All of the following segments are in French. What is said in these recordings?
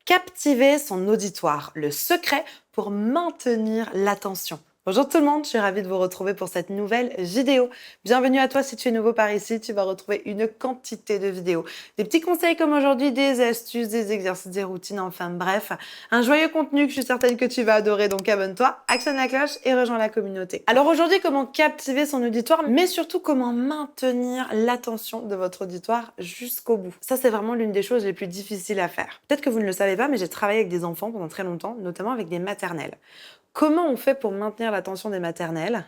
Captiver son auditoire, le secret pour maintenir l'attention. Bonjour tout le monde, je suis ravie de vous retrouver pour cette nouvelle vidéo. Bienvenue à toi si tu es nouveau par ici, tu vas retrouver une quantité de vidéos. Des petits conseils comme aujourd'hui, des astuces, des exercices, des routines, enfin bref, un joyeux contenu que je suis certaine que tu vas adorer, donc abonne-toi, actionne la cloche et rejoins la communauté. Alors aujourd'hui, comment captiver son auditoire, mais surtout comment maintenir l'attention de votre auditoire jusqu'au bout. Ça, c'est vraiment l'une des choses les plus difficiles à faire. Peut-être que vous ne le savez pas, mais j'ai travaillé avec des enfants pendant très longtemps, notamment avec des maternelles. Comment on fait pour maintenir l'attention des maternelles?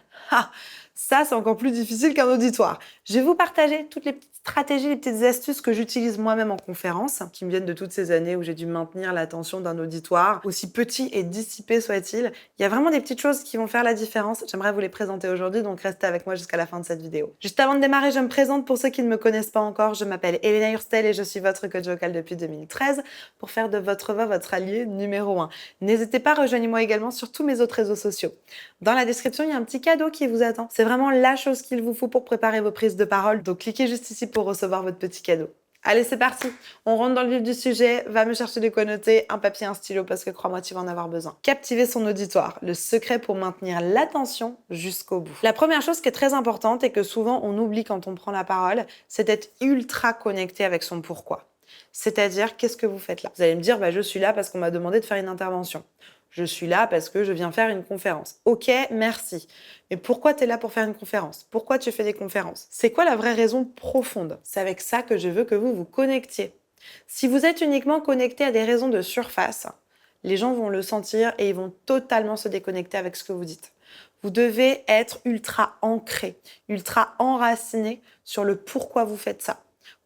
Ça, c'est encore plus difficile qu'un auditoire. Je vais vous partager toutes les petites stratégies, les petites astuces que j'utilise moi-même en conférence, qui me viennent de toutes ces années où j'ai dû maintenir l'attention d'un auditoire, aussi petit et dissipé soit-il. Il y a vraiment des petites choses qui vont faire la différence. J'aimerais vous les présenter aujourd'hui, donc restez avec moi jusqu'à la fin de cette vidéo. Juste avant de démarrer, je me présente pour ceux qui ne me connaissent pas encore. Je m'appelle Elena Hurstel et je suis votre coach vocal depuis 2013 pour faire de votre voix votre allié numéro 1. N'hésitez pas, rejoignez-moi également sur tous mes autres réseaux sociaux. Dans la description, il y a un petit cadeau qui vous attend. C'est vraiment la chose qu'il vous faut pour préparer vos prises de parole. Donc cliquez juste ici pour recevoir votre petit cadeau. Allez, c'est parti. On rentre dans le vif du sujet. Va me chercher de quoi noter, un papier, un stylo, parce que crois-moi, tu vas en avoir besoin. Captiver son auditoire, le secret pour maintenir l'attention jusqu'au bout. La première chose qui est très importante et que souvent on oublie quand on prend la parole, c'est d'être ultra connecté avec son pourquoi. C'est-à-dire, qu'est-ce que vous faites là? Vous allez me dire, je suis là parce qu'on m'a demandé de faire une intervention. Je suis là parce que je viens faire une conférence. Ok, merci. Mais pourquoi tu es là pour faire une conférence? Pourquoi tu fais des conférences? C'est quoi la vraie raison profonde? C'est avec ça que je veux que vous vous connectiez. Si vous êtes uniquement connecté à des raisons de surface, les gens vont le sentir et ils vont totalement se déconnecter avec ce que vous dites. Vous devez être ultra ancré, ultra enraciné sur le pourquoi vous faites ça.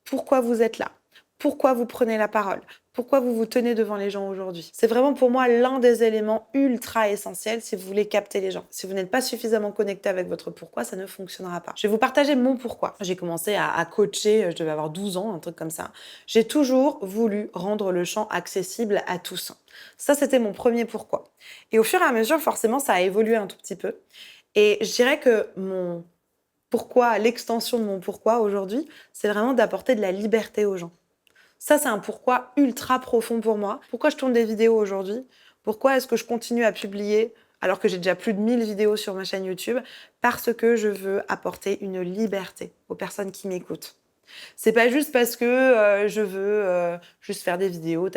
Pourquoi vous êtes là? Pourquoi vous prenez la parole? Pourquoi vous vous tenez devant les gens aujourd'hui? C'est vraiment pour moi l'un des éléments ultra essentiels si vous voulez capter les gens. Si vous n'êtes pas suffisamment connecté avec votre pourquoi, ça ne fonctionnera pas. Je vais vous partager mon pourquoi. J'ai commencé à coacher, je devais avoir 12 ans, un truc comme ça. J'ai toujours voulu rendre le chant accessible à tous. Ça, c'était mon premier pourquoi. Et au fur et à mesure, forcément, ça a évolué un tout petit peu. Et je dirais que mon pourquoi, l'extension de mon pourquoi aujourd'hui, c'est vraiment d'apporter de la liberté aux gens. Ça, c'est un pourquoi ultra profond pour moi. Pourquoi je tourne des vidéos aujourd'hui? Pourquoi est-ce que je continue à publier alors que j'ai déjà plus de 1000 vidéos sur ma chaîne YouTube? Parce que je veux apporter une liberté aux personnes qui m'écoutent. C'est pas juste parce que je veux juste faire des vidéos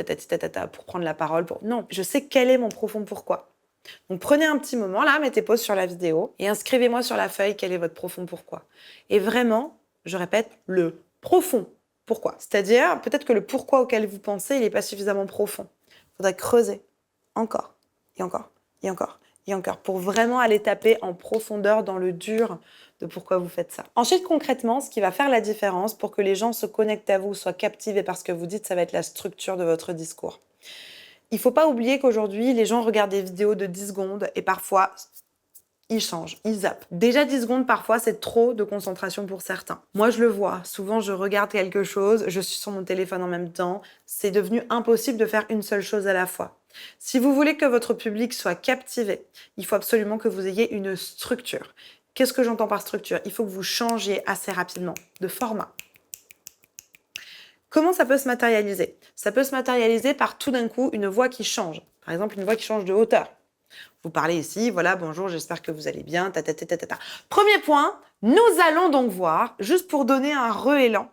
pour prendre la parole. Non, je sais quel est mon profond pourquoi. Donc prenez un petit moment là, mettez pause sur la vidéo et inscrivez-moi sur la feuille quel est votre profond pourquoi. Et vraiment, je répète, le profond pourquoi. C'est-à-dire, peut-être que le pourquoi auquel vous pensez, il n'est pas suffisamment profond. Il faudrait creuser encore, et encore, et encore, et encore, pour vraiment aller taper en profondeur dans le dur de pourquoi vous faites ça. Ensuite, concrètement, ce qui va faire la différence pour que les gens se connectent à vous, soient captivés par ce que vous dites, ça va être la structure de votre discours. Il ne faut pas oublier qu'aujourd'hui, les gens regardent des vidéos de 10 secondes et parfois, ils changent, ils zappent. Déjà 10 secondes, parfois, c'est trop de concentration pour certains. Moi, je le vois. Souvent, je regarde quelque chose, je suis sur mon téléphone en même temps. C'est devenu impossible de faire une seule chose à la fois. Si vous voulez que votre public soit captivé, il faut absolument que vous ayez une structure. Qu'est-ce que j'entends par structure? Il faut que vous changiez assez rapidement de format. Comment ça peut se matérialiser? Ça peut se matérialiser par tout d'un coup une voix qui change. Par exemple, une voix qui change de hauteur. Vous parlez ici, voilà, bonjour, j'espère que vous allez bien, Premier point, nous allons donc voir, juste pour donner un re-élan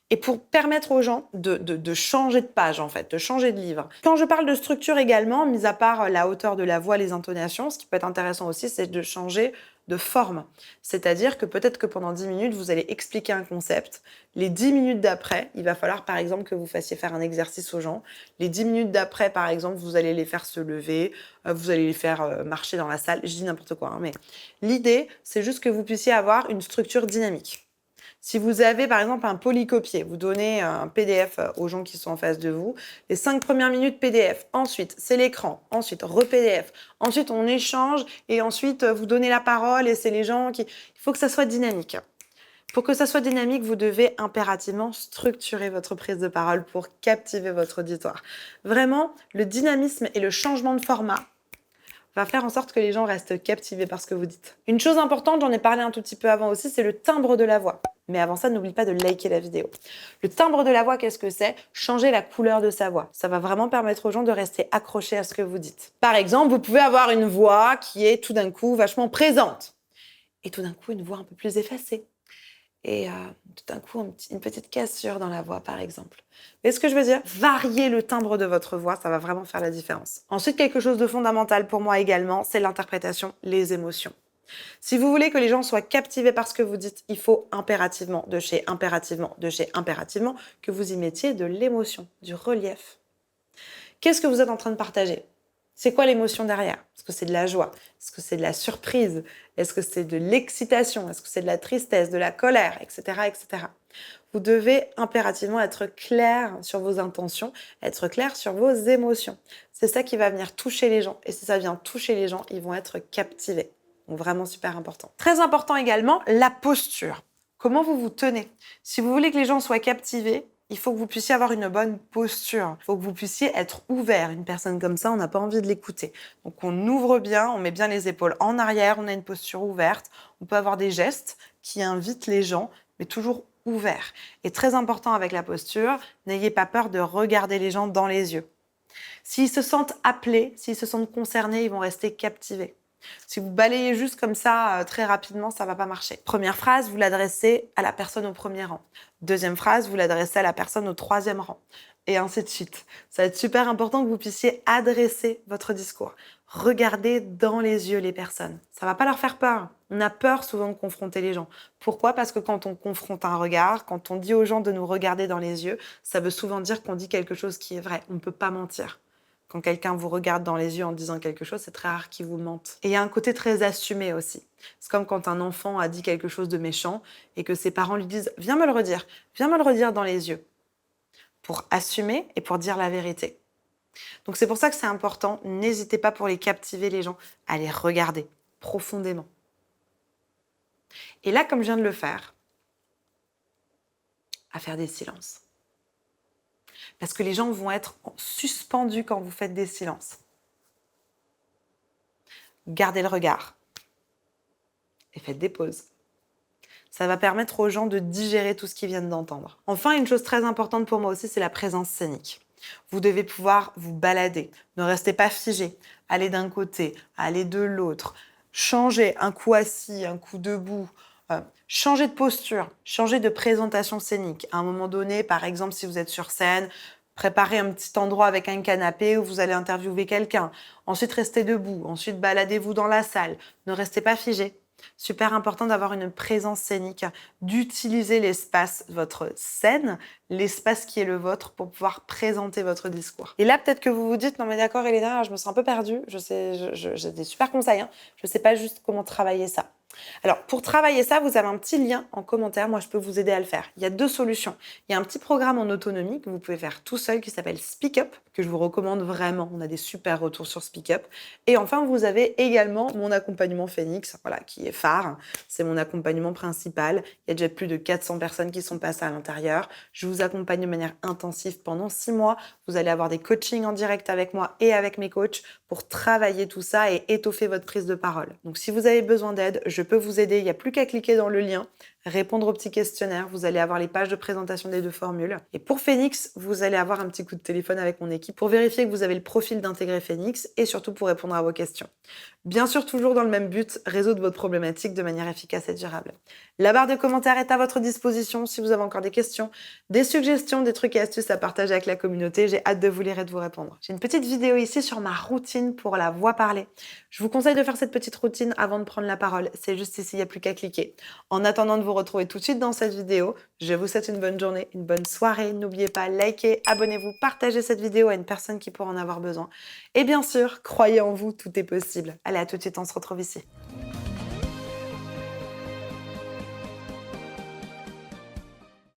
et pour permettre aux gens de changer de page, en fait, de changer de livre. Quand je parle de structure également, mis à part la hauteur de la voix, les intonations, ce qui peut être intéressant aussi, c'est de changer de forme. C'est-à-dire que peut-être que pendant 10 minutes, vous allez expliquer un concept. Les 10 minutes d'après, il va falloir par exemple que vous fassiez faire un exercice aux gens. Les 10 minutes d'après, par exemple, vous allez les faire se lever, vous allez les faire marcher dans la salle. Je dis n'importe quoi, mais l'idée, c'est juste que vous puissiez avoir une structure dynamique. Si vous avez par exemple un polycopier, vous donnez un PDF aux gens qui sont en face de vous, les 5 premières minutes PDF, ensuite c'est l'écran, ensuite re-PDF, ensuite on échange et ensuite vous donnez la parole et c'est les gens qui... Il faut que ça soit dynamique. Pour que ça soit dynamique, vous devez impérativement structurer votre prise de parole pour captiver votre auditoire. Vraiment, le dynamisme et le changement de format va faire en sorte que les gens restent captivés par ce que vous dites. Une chose importante, j'en ai parlé un tout petit peu avant aussi, c'est le timbre de la voix. Mais avant ça, n'oublie pas de liker la vidéo. Le timbre de la voix, qu'est-ce que c'est? Changer la couleur de sa voix. Ça va vraiment permettre aux gens de rester accrochés à ce que vous dites. Par exemple, vous pouvez avoir une voix qui est tout d'un coup vachement présente. Et tout d'un coup, une voix un peu plus effacée. Et tout d'un coup, une petite cassure dans la voix, par exemple. Vous voyez ce que je veux dire? Varier le timbre de votre voix, ça va vraiment faire la différence. Ensuite, quelque chose de fondamental pour moi également, c'est l'interprétation, les émotions. Si vous voulez que les gens soient captivés par ce que vous dites, il faut impérativement, impérativement, que vous y mettiez de l'émotion, du relief. Qu'est-ce que vous êtes en train de partager? C'est quoi l'émotion derrière? Est-ce que c'est de la joie? Est-ce que c'est de la surprise? Est-ce que c'est de l'excitation? Est-ce que c'est de la tristesse, de la colère, etc., etc. Vous devez impérativement être clair sur vos intentions, être clair sur vos émotions. C'est ça qui va venir toucher les gens. Et si ça vient toucher les gens, ils vont être captivés. Donc vraiment super important. Très important également, la posture. Comment vous vous tenez? Si vous voulez que les gens soient captivés, il faut que vous puissiez avoir une bonne posture. Il faut que vous puissiez être ouvert. Une personne comme ça, on n'a pas envie de l'écouter. Donc on ouvre bien, on met bien les épaules en arrière, on a une posture ouverte. On peut avoir des gestes qui invitent les gens, mais toujours ouverts. Et très important avec la posture, n'ayez pas peur de regarder les gens dans les yeux. S'ils se sentent appelés, s'ils se sentent concernés, ils vont rester captivés. Si vous balayez juste comme ça très rapidement, ça va pas marcher. Première phrase, vous l'adressez à la personne au premier rang. Deuxième phrase, vous l'adressez à la personne au troisième rang. Et ainsi de suite. Ça va être super important que vous puissiez adresser votre discours. Regardez dans les yeux les personnes. Ça va pas leur faire peur. On a peur souvent de confronter les gens. Pourquoi? Parce que quand on confronte un regard, quand on dit aux gens de nous regarder dans les yeux, ça veut souvent dire qu'on dit quelque chose qui est vrai. On ne peut pas mentir. Quand quelqu'un vous regarde dans les yeux en disant quelque chose, c'est très rare qu'il vous mente. Et il y a un côté très assumé aussi. C'est comme quand un enfant a dit quelque chose de méchant et que ses parents lui disent « Viens me le redire dans les yeux », pour assumer et pour dire la vérité. Donc c'est pour ça que c'est important, n'hésitez pas pour les captiver les gens à les regarder profondément. Et là, comme je viens de le faire, à faire des silences. Parce que les gens vont être suspendus quand vous faites des silences. Gardez le regard et faites des pauses. Ça va permettre aux gens de digérer tout ce qu'ils viennent d'entendre. Enfin, une chose très importante pour moi aussi, c'est la présence scénique. Vous devez pouvoir vous balader. Ne restez pas figé. Allez d'un côté, allez de l'autre. Changez un coup assis, un coup debout. Changez de posture, changez de présentation scénique. À un moment donné, par exemple, si vous êtes sur scène, préparez un petit endroit avec un canapé où vous allez interviewer quelqu'un. Ensuite, restez debout. Ensuite, baladez-vous dans la salle. Ne restez pas figé. Super important d'avoir une présence scénique, d'utiliser l'espace, votre scène, l'espace qui est le vôtre pour pouvoir présenter votre discours. Et là, peut-être que vous vous dites, non mais d'accord Elena, je me sens un peu perdue, j'ai des super conseils, je ne sais pas juste comment travailler ça. Alors, pour travailler ça, vous avez un petit lien en commentaire. Moi, je peux vous aider à le faire. Il y a deux solutions. Il y a un petit programme en autonomie que vous pouvez faire tout seul qui s'appelle Speak Up, que je vous recommande vraiment. On a des super retours sur Speak Up. Et enfin, vous avez également mon accompagnement Phoenix, voilà, qui est phare. C'est mon accompagnement principal. Il y a déjà plus de 400 personnes qui sont passées à l'intérieur. Je vous accompagne de manière intensive pendant 6 mois. Vous allez avoir des coachings en direct avec moi et avec mes coachs pour travailler tout ça et étoffer votre prise de parole. Donc, si vous avez besoin d'aide, je peux vous aider. Il n'y a plus qu'à cliquer dans le lien, répondre au petit questionnaire. Vous allez avoir les pages de présentation des 2 formules. Et pour Phoenix, vous allez avoir un petit coup de téléphone avec mon équipe pour vérifier que vous avez le profil d'intégrer Phoenix et surtout pour répondre à vos questions. Bien sûr, toujours dans le même but, résoudre votre problématique de manière efficace et durable. La barre de commentaires est à votre disposition si vous avez encore des questions, des suggestions, des trucs et astuces à partager avec la communauté. J'ai hâte de vous lire et de vous répondre. J'ai une petite vidéo ici sur ma routine pour la voix parlée. Je vous conseille de faire cette petite routine avant de prendre la parole. C'est juste ici, il n'y a plus qu'à cliquer. En attendant de vous retrouver tout de suite dans cette vidéo, je vous souhaite une bonne journée, une bonne soirée. N'oubliez pas, likez, abonnez-vous, partagez cette vidéo à une personne qui pourra en avoir besoin. Et bien sûr, croyez en vous, tout est possible. Allez, à tout de suite, on se retrouve ici.